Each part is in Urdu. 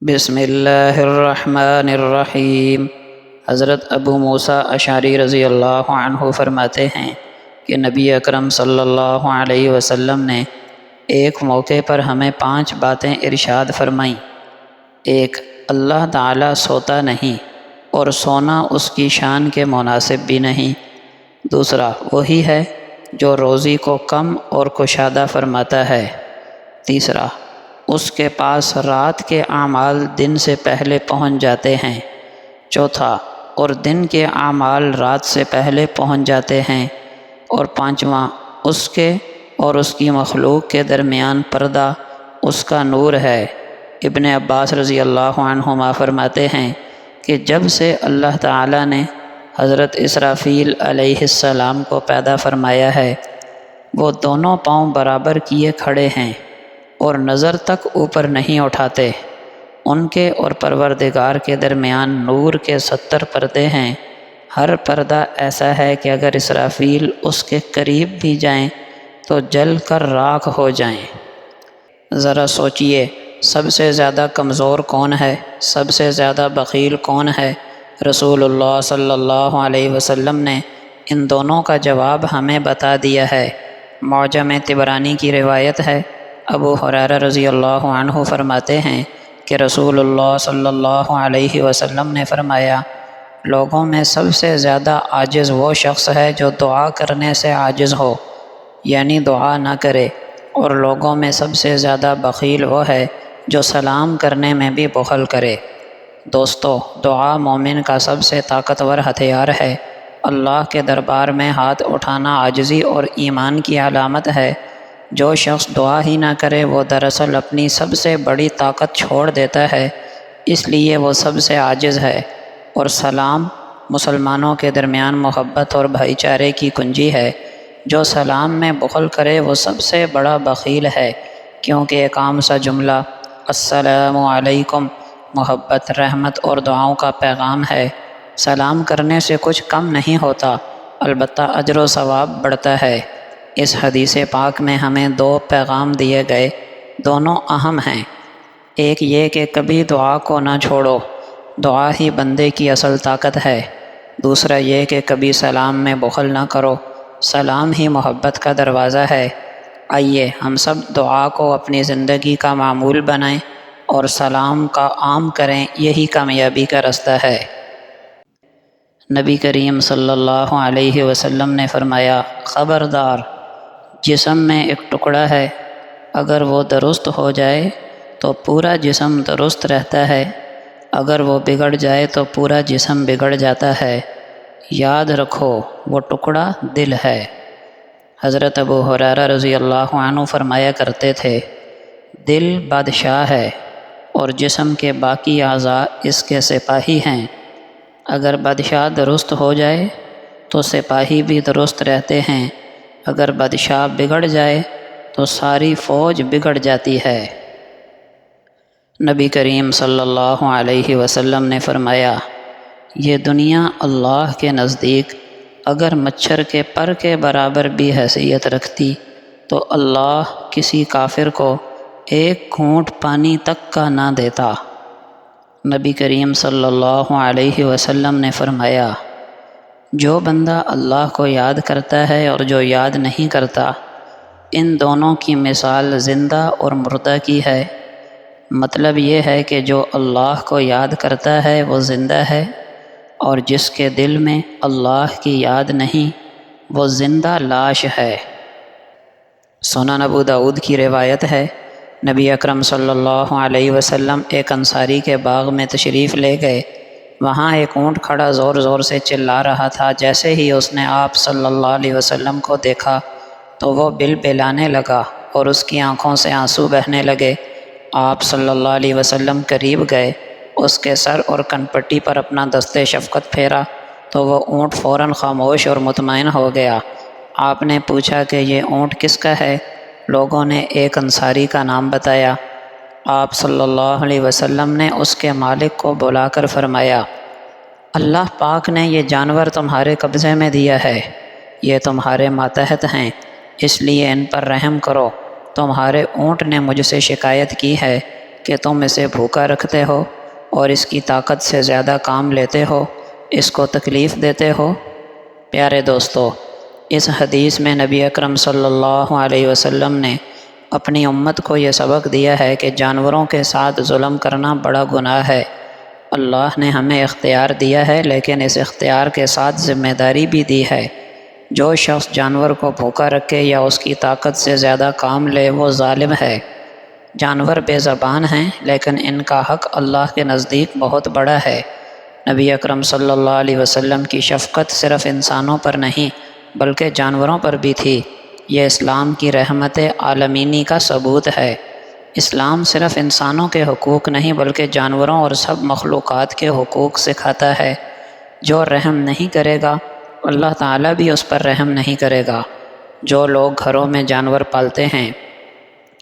بسم اللہ الرحمن الرحیم۔ حضرت ابو موسیٰ اشعری رضی اللہ عنہ فرماتے ہیں کہ نبی اکرم صلی اللہ علیہ وسلم نے ایک موقع پر ہمیں 5 باتیں ارشاد فرمائیں۔ ایک، اللہ تعالیٰ سوتا نہیں اور سونا اس کی شان کے مناسب بھی نہیں۔ دوسرا، وہی ہے جو روزی کو کم اور کشادہ فرماتا ہے۔ تیسرا، اس کے پاس رات کے اعمال دن سے پہلے پہنچ جاتے ہیں۔ چوتھا، اور دن کے اعمال رات سے پہلے پہنچ جاتے ہیں۔ اور پانچواں، اس کے اور اس کی مخلوق کے درمیان پردہ اس کا نور ہے۔ ابن عباس رضی اللہ عنہما فرماتے ہیں کہ جب سے اللہ تعالیٰ نے حضرت اسرافیل علیہ السلام کو پیدا فرمایا ہے، وہ دونوں پاؤں برابر کیے کھڑے ہیں اور نظر تک اوپر نہیں اٹھاتے۔ ان کے اور پروردگار کے درمیان نور کے 70 پردے ہیں۔ ہر پردہ ایسا ہے کہ اگر اسرافیل اس کے قریب بھی جائیں تو جل کر راکھ ہو جائیں۔ ذرا سوچئے، سب سے زیادہ کمزور کون ہے؟ سب سے زیادہ بخیل کون ہے؟ رسول اللہ صلی اللہ علیہ وسلم نے ان دونوں کا جواب ہمیں بتا دیا ہے۔ معجم طبرانی کی روایت ہے، ابو ہریرہ رضی اللہ عنہ فرماتے ہیں کہ رسول اللہ صلی اللہ علیہ وسلم نے فرمایا، لوگوں میں سب سے زیادہ عاجز وہ شخص ہے جو دعا کرنے سے عاجز ہو، یعنی دعا نہ کرے، اور لوگوں میں سب سے زیادہ بخیل وہ ہے جو سلام کرنے میں بھی بخل کرے۔ دوستو، دعا مومن کا سب سے طاقتور ہتھیار ہے۔ اللہ کے دربار میں ہاتھ اٹھانا عاجزی اور ایمان کی علامت ہے۔ جو شخص دعا ہی نہ کرے وہ دراصل اپنی سب سے بڑی طاقت چھوڑ دیتا ہے، اس لیے وہ سب سے عاجز ہے۔ اور سلام مسلمانوں کے درمیان محبت اور بھائی چارے کی کنجی ہے۔ جو سلام میں بخل کرے وہ سب سے بڑا بخیل ہے، کیونکہ ایک عام سا جملہ السلام علیکم محبت، رحمت اور دعاؤں کا پیغام ہے۔ سلام کرنے سے کچھ کم نہیں ہوتا، البتہ اجر و ثواب بڑھتا ہے۔ اس حدیث پاک میں ہمیں 2 پیغام دیے گئے، دونوں اہم ہیں۔ ایک یہ کہ کبھی دعا کو نہ چھوڑو، دعا ہی بندے کی اصل طاقت ہے۔ دوسرا یہ کہ کبھی سلام میں بخل نہ کرو، سلام ہی محبت کا دروازہ ہے۔ آئیے ہم سب دعا کو اپنی زندگی کا معمول بنائیں اور سلام کا عام کریں، یہی کامیابی کا رستہ ہے۔ نبی کریم صلی اللہ علیہ وسلم نے فرمایا، خبردار، جسم میں ایک ٹکڑا ہے، اگر وہ درست ہو جائے تو پورا جسم درست رہتا ہے، اگر وہ بگڑ جائے تو پورا جسم بگڑ جاتا ہے۔ یاد رکھو، وہ ٹکڑا دل ہے۔ حضرت ابو ہریرہ رضی اللہ عنہ فرمایا کرتے تھے، دل بادشاہ ہے اور جسم کے باقی اعضاء اس کے سپاہی ہیں۔ اگر بادشاہ درست ہو جائے تو سپاہی بھی درست رہتے ہیں، اگر بادشاہ بگڑ جائے تو ساری فوج بگڑ جاتی ہے۔ نبی کریم صلی اللہ علیہ وسلم نے فرمایا، یہ دنیا اللہ کے نزدیک اگر مچھر کے پر کے برابر بھی حیثیت رکھتی تو اللہ کسی کافر کو ایک گھونٹ پانی تک کا نہ دیتا۔ نبی کریم صلی اللہ علیہ وسلم نے فرمایا، جو بندہ اللہ کو یاد کرتا ہے اور جو یاد نہیں کرتا، ان دونوں کی مثال زندہ اور مردہ کی ہے۔ مطلب یہ ہے کہ جو اللہ کو یاد کرتا ہے وہ زندہ ہے، اور جس کے دل میں اللہ کی یاد نہیں وہ زندہ لاش ہے۔ سنن ابو داؤد کی روایت ہے، نبی اکرم صلی اللہ علیہ وسلم ایک انصاری کے باغ میں تشریف لے گئے۔ وہاں ایک اونٹ کھڑا زور زور سے چلا رہا تھا۔ جیسے ہی اس نے آپ صلی اللہ علیہ وسلم کو دیکھا تو وہ بلبلانے لگا اور اس کی آنکھوں سے آنسو بہنے لگے۔ آپ صلی اللہ علیہ وسلم قریب گئے، اس کے سر اور کنپٹی پر اپنا دست شفقت پھیرا تو وہ اونٹ فوراً خاموش اور مطمئن ہو گیا۔ آپ نے پوچھا کہ یہ اونٹ کس کا ہے؟ لوگوں نے ایک انصاری کا نام بتایا۔ آپ صلی اللہ علیہ وسلم نے اس کے مالک کو بلا کر فرمایا، اللہ پاک نے یہ جانور تمہارے قبضے میں دیا ہے، یہ تمہارے ماتحت ہیں، اس لیے ان پر رحم کرو۔ تمہارے اونٹ نے مجھ سے شکایت کی ہے کہ تم اسے بھوکا رکھتے ہو اور اس کی طاقت سے زیادہ کام لیتے ہو، اس کو تکلیف دیتے ہو؟ پیارے دوستو، اس حدیث میں نبی اکرم صلی اللہ علیہ وسلم نے اپنی امت کو یہ سبق دیا ہے کہ جانوروں کے ساتھ ظلم کرنا بڑا گناہ ہے۔ اللہ نے ہمیں اختیار دیا ہے، لیکن اس اختیار کے ساتھ ذمہ داری بھی دی ہے۔ جو شخص جانور کو بھوکا رکھے یا اس کی طاقت سے زیادہ کام لے وہ ظالم ہے۔ جانور بے زبان ہیں، لیکن ان کا حق اللہ کے نزدیک بہت بڑا ہے۔ نبی اکرم صلی اللہ علیہ وسلم کی شفقت صرف انسانوں پر نہیں بلکہ جانوروں پر بھی تھی۔ یہ اسلام کی رحمت عالمینی کا ثبوت ہے۔ اسلام صرف انسانوں کے حقوق نہیں بلکہ جانوروں اور سب مخلوقات کے حقوق سکھاتا ہے۔ جو رحم نہیں کرے گا اللہ تعالیٰ بھی اس پر رحم نہیں کرے گا۔ جو لوگ گھروں میں جانور پالتے ہیں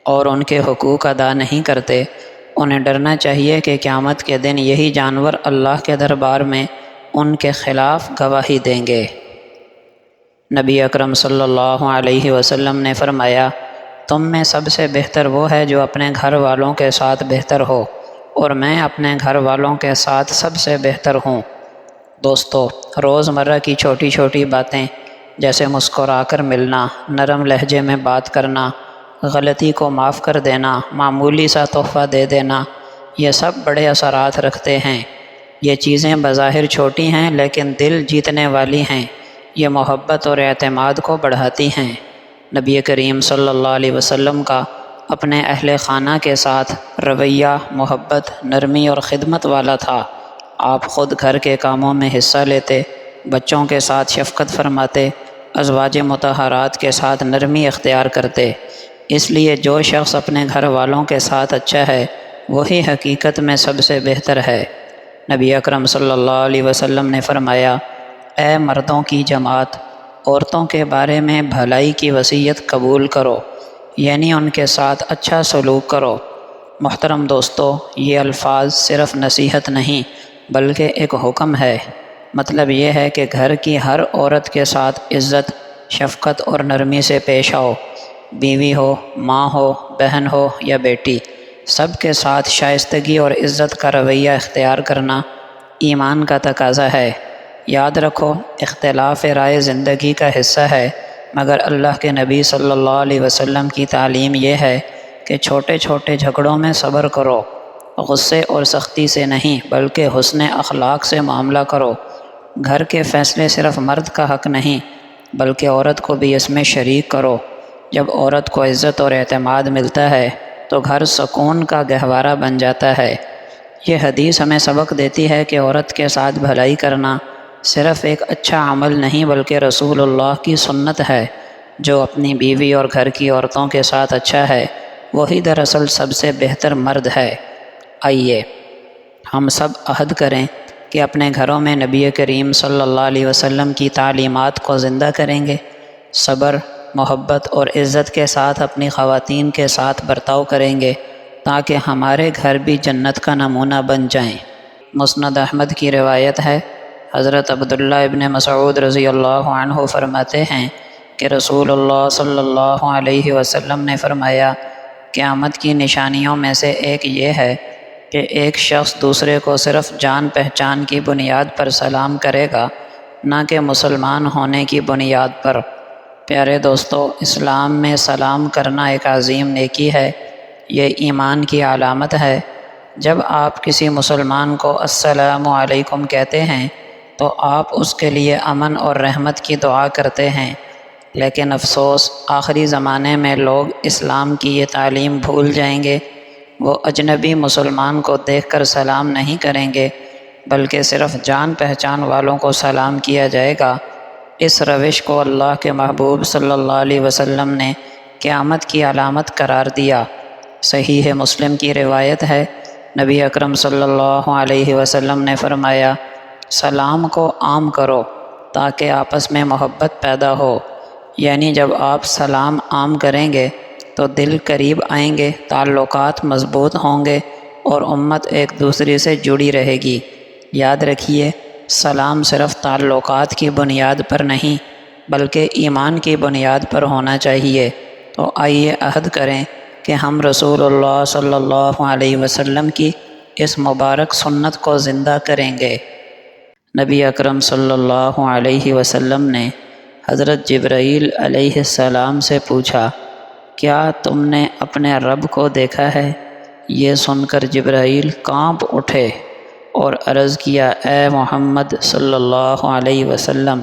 اور ان کے حقوق ادا نہیں کرتے، انہیں ڈرنا چاہیے کہ قیامت کے دن یہی جانور اللہ کے دربار میں ان کے خلاف گواہی دیں گے۔ نبی اکرم صلی اللہ علیہ وسلم نے فرمایا، تم میں سب سے بہتر وہ ہے جو اپنے گھر والوں کے ساتھ بہتر ہو، اور میں اپنے گھر والوں کے ساتھ سب سے بہتر ہوں۔ دوستو، روزمرہ کی چھوٹی چھوٹی باتیں جیسے مسکرا کر ملنا، نرم لہجے میں بات کرنا، غلطی کو معاف کر دینا، معمولی سا تحفہ دے دینا، یہ سب بڑے اثرات رکھتے ہیں۔ یہ چیزیں بظاہر چھوٹی ہیں لیکن دل جیتنے والی ہیں۔ یہ محبت اور اعتماد کو بڑھاتی ہیں۔ نبی کریم صلی اللہ علیہ وسلم کا اپنے اہل خانہ کے ساتھ رویہ محبت، نرمی اور خدمت والا تھا۔ آپ خود گھر کے کاموں میں حصہ لیتے، بچوں کے ساتھ شفقت فرماتے، ازواج مطہرات کے ساتھ نرمی اختیار کرتے۔ اس لیے جو شخص اپنے گھر والوں کے ساتھ اچھا ہے وہی حقیقت میں سب سے بہتر ہے۔ نبی اکرم صلی اللہ علیہ وسلم نے فرمایا، اے مردوں کی جماعت، عورتوں کے بارے میں بھلائی کی وصیت قبول کرو، یعنی ان کے ساتھ اچھا سلوک کرو۔ محترم دوستو، یہ الفاظ صرف نصیحت نہیں بلکہ ایک حکم ہے۔ مطلب یہ ہے کہ گھر کی ہر عورت کے ساتھ عزت، شفقت اور نرمی سے پیش آؤ۔ بیوی ہو، ماں ہو، بہن ہو یا بیٹی، سب کے ساتھ شائستگی اور عزت کا رویہ اختیار کرنا ایمان کا تقاضا ہے۔ یاد رکھو، اختلاف رائے زندگی کا حصہ ہے، مگر اللہ کے نبی صلی اللہ علیہ وسلم کی تعلیم یہ ہے کہ چھوٹے چھوٹے جھگڑوں میں صبر کرو، غصے اور سختی سے نہیں بلکہ حسن اخلاق سے معاملہ کرو۔ گھر کے فیصلے صرف مرد کا حق نہیں بلکہ عورت کو بھی اس میں شریک کرو۔ جب عورت کو عزت اور اعتماد ملتا ہے تو گھر سکون کا گہوارہ بن جاتا ہے۔ یہ حدیث ہمیں سبق دیتی ہے کہ عورت کے ساتھ بھلائی کرنا صرف ایک اچھا عمل نہیں بلکہ رسول اللہ کی سنت ہے۔ جو اپنی بیوی اور گھر کی عورتوں کے ساتھ اچھا ہے وہی دراصل سب سے بہتر مرد ہے۔ آئیے ہم سب عہد کریں کہ اپنے گھروں میں نبی کریم صلی اللہ علیہ وسلم کی تعلیمات کو زندہ کریں گے، صبر، محبت اور عزت کے ساتھ اپنی خواتین کے ساتھ برتاؤ کریں گے تاکہ ہمارے گھر بھی جنت کا نمونہ بن جائیں۔ مسند احمد کی روایت ہے، حضرت عبداللہ ابن مسعود رضی اللہ عنہ فرماتے ہیں کہ رسول اللہ صلی اللہ علیہ وسلم نے فرمایا، قیامت کی نشانیوں میں سے ایک یہ ہے کہ ایک شخص دوسرے کو صرف جان پہچان کی بنیاد پر سلام کرے گا، نہ کہ مسلمان ہونے کی بنیاد پر۔ پیارے دوستو، اسلام میں سلام کرنا ایک عظیم نیکی ہے، یہ ایمان کی علامت ہے۔ جب آپ کسی مسلمان کو السلام علیکم کہتے ہیں تو آپ اس کے لیے امن اور رحمت کی دعا کرتے ہیں، لیکن افسوس آخری زمانے میں لوگ اسلام کی یہ تعلیم بھول جائیں گے۔ وہ اجنبی مسلمان کو دیکھ کر سلام نہیں کریں گے بلکہ صرف جان پہچان والوں کو سلام کیا جائے گا۔ اس روش کو اللہ کے محبوب صلی اللہ علیہ وسلم نے قیامت کی علامت قرار دیا۔ صحیح مسلم کی روایت ہے، نبی اکرم صلی اللہ علیہ وسلم نے فرمایا، سلام کو عام کرو تاکہ آپس میں محبت پیدا ہو، یعنی جب آپ سلام عام کریں گے تو دل قریب آئیں گے، تعلقات مضبوط ہوں گے اور امت ایک دوسرے سے جڑی رہے گی۔ یاد رکھیے، سلام صرف تعلقات کی بنیاد پر نہیں بلکہ ایمان کی بنیاد پر ہونا چاہیے۔ تو آئیے عہد کریں کہ ہم رسول اللہ صلی اللہ علیہ وسلم کی اس مبارک سنت کو زندہ کریں گے۔ نبی اکرم صلی اللہ علیہ وسلم نے حضرت جبرائیل علیہ السلام سے پوچھا، کیا تم نے اپنے رب کو دیکھا ہے؟ یہ سن کر جبرائیل کانپ اٹھے اور عرض کیا، اے محمد صلی اللہ علیہ وسلم،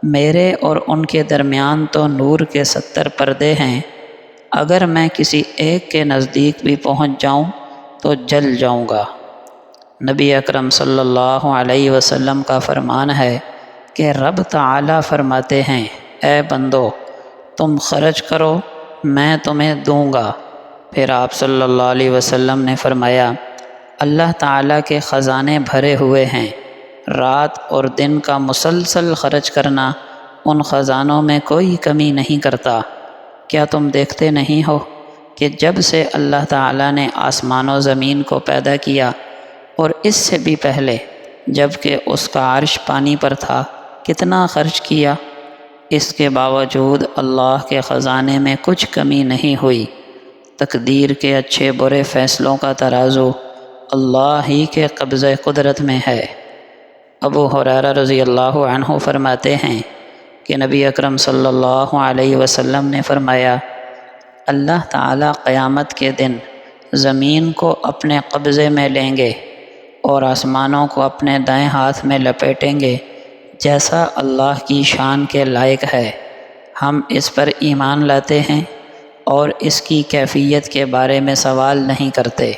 میرے اور ان کے درمیان تو نور کے 70 پردے ہیں، اگر میں کسی ایک کے نزدیک بھی پہنچ جاؤں تو جل جاؤں گا۔ نبی اکرم صلی اللہ علیہ وسلم کا فرمان ہے کہ رب تعالیٰ فرماتے ہیں، اے بندو، تم خرچ کرو، میں تمہیں دوں گا۔ پھر آپ صلی اللہ علیہ وسلم نے فرمایا، اللہ تعالیٰ کے خزانے بھرے ہوئے ہیں، رات اور دن کا مسلسل خرچ کرنا ان خزانوں میں کوئی کمی نہیں کرتا۔ کیا تم دیکھتے نہیں ہو کہ جب سے اللہ تعالیٰ نے آسمان و زمین کو پیدا کیا اور اس سے بھی پہلے جب کہ اس کا عرش پانی پر تھا کتنا خرچ کیا؟ اس کے باوجود اللہ کے خزانے میں کچھ کمی نہیں ہوئی۔ تقدیر کے اچھے برے فیصلوں کا ترازو اللہ ہی کے قبضۂ قدرت میں ہے۔ ابو ہریرہ رضی اللہ عنہ فرماتے ہیں کہ نبی اکرم صلی اللہ علیہ وسلم نے فرمایا، اللہ تعالیٰ قیامت کے دن زمین کو اپنے قبضے میں لیں گے اور آسمانوں کو اپنے دائیں ہاتھ میں لپیٹیں گے، جیسا اللہ کی شان کے لائق ہے۔ ہم اس پر ایمان لاتے ہیں اور اس کی کیفیت کے بارے میں سوال نہیں کرتے۔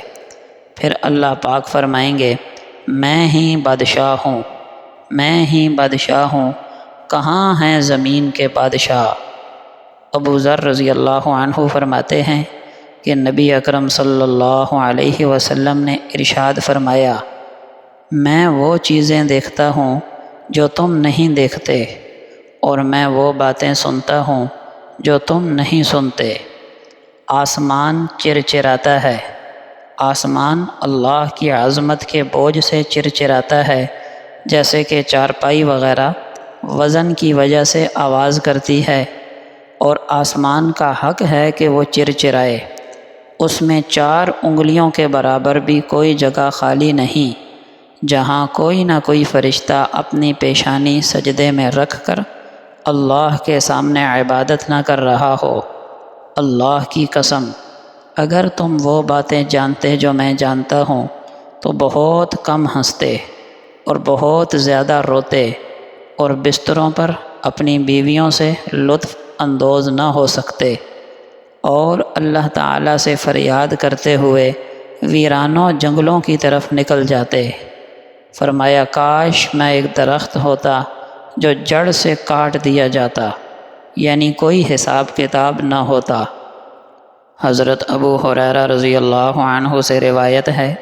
پھر اللہ پاک فرمائیں گے، میں ہی بادشاہ ہوں، میں ہی بادشاہ ہوں، کہاں ہیں زمین کے بادشاہ؟ ابو ذر رضی اللہ عنہ فرماتے ہیں کہ نبی اکرم صلی اللہ علیہ وسلم نے ارشاد فرمایا، میں وہ چیزیں دیکھتا ہوں جو تم نہیں دیکھتے، اور میں وہ باتیں سنتا ہوں جو تم نہیں سنتے۔ آسمان چرچراتا ہے، آسمان اللہ کی عظمت کے بوجھ سے چرچراتا ہے، جیسے کہ چارپائی وغیرہ وزن کی وجہ سے آواز کرتی ہے، اور آسمان کا حق ہے کہ وہ چرچرائے۔ اس میں 4 انگلیوں کے برابر بھی کوئی جگہ خالی نہیں جہاں کوئی نہ کوئی فرشتہ اپنی پیشانی سجدے میں رکھ کر اللہ کے سامنے عبادت نہ کر رہا ہو۔ اللہ کی قسم، اگر تم وہ باتیں جانتے جو میں جانتا ہوں تو بہت کم ہنستے اور بہت زیادہ روتے اور بستروں پر اپنی بیویوں سے لطف اندوز نہ ہو سکتے، اور اللہ تعالیٰ سے فریاد کرتے ہوئے ویرانوں جنگلوں کی طرف نکل جاتے۔ فرمایا، کاش میں ایک درخت ہوتا جو جڑ سے کاٹ دیا جاتا، یعنی کوئی حساب کتاب نہ ہوتا۔ حضرت ابو ہریرہ رضی اللہ عنہ سے روایت ہے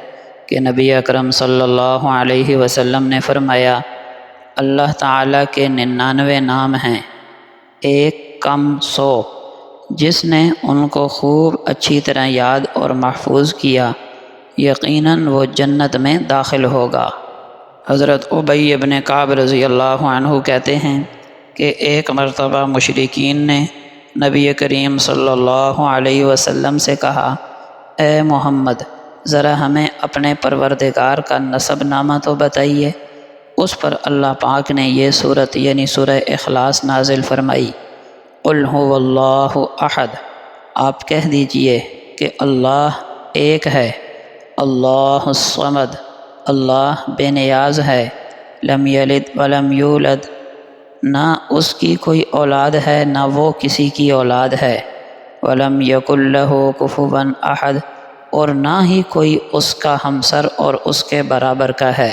کہ نبی اکرم صلی اللہ علیہ وسلم نے فرمایا، اللہ تعالیٰ کے 99 نام ہیں، ایک کم 100، جس نے ان کو خوب اچھی طرح یاد اور محفوظ کیا، یقیناً وہ جنت میں داخل ہوگا۔ حضرت ابی بن کعب رضی اللہ عنہ کہتے ہیں کہ ایک مرتبہ مشرکین نے نبی کریم صلی اللہ علیہ وسلم سے کہا، اے محمد، ذرا ہمیں اپنے پروردگار کا نسب نامہ تو بتائیے۔ اس پر اللہ پاک نے یہ صورت یعنی سورہ اخلاص نازل فرمائی، قل هو اللہ احد، آپ کہہ دیجئے کہ اللہ ایک ہے، اللہ الصمد، اللہ بے نیاز ہے، لم یلد ولم یولد، نہ اس کی کوئی اولاد ہے نہ وہ کسی کی اولاد ہے، ولم یکن لہ کفوا احد، اور نہ ہی کوئی اس کا ہمسر اور اس کے برابر کا ہے۔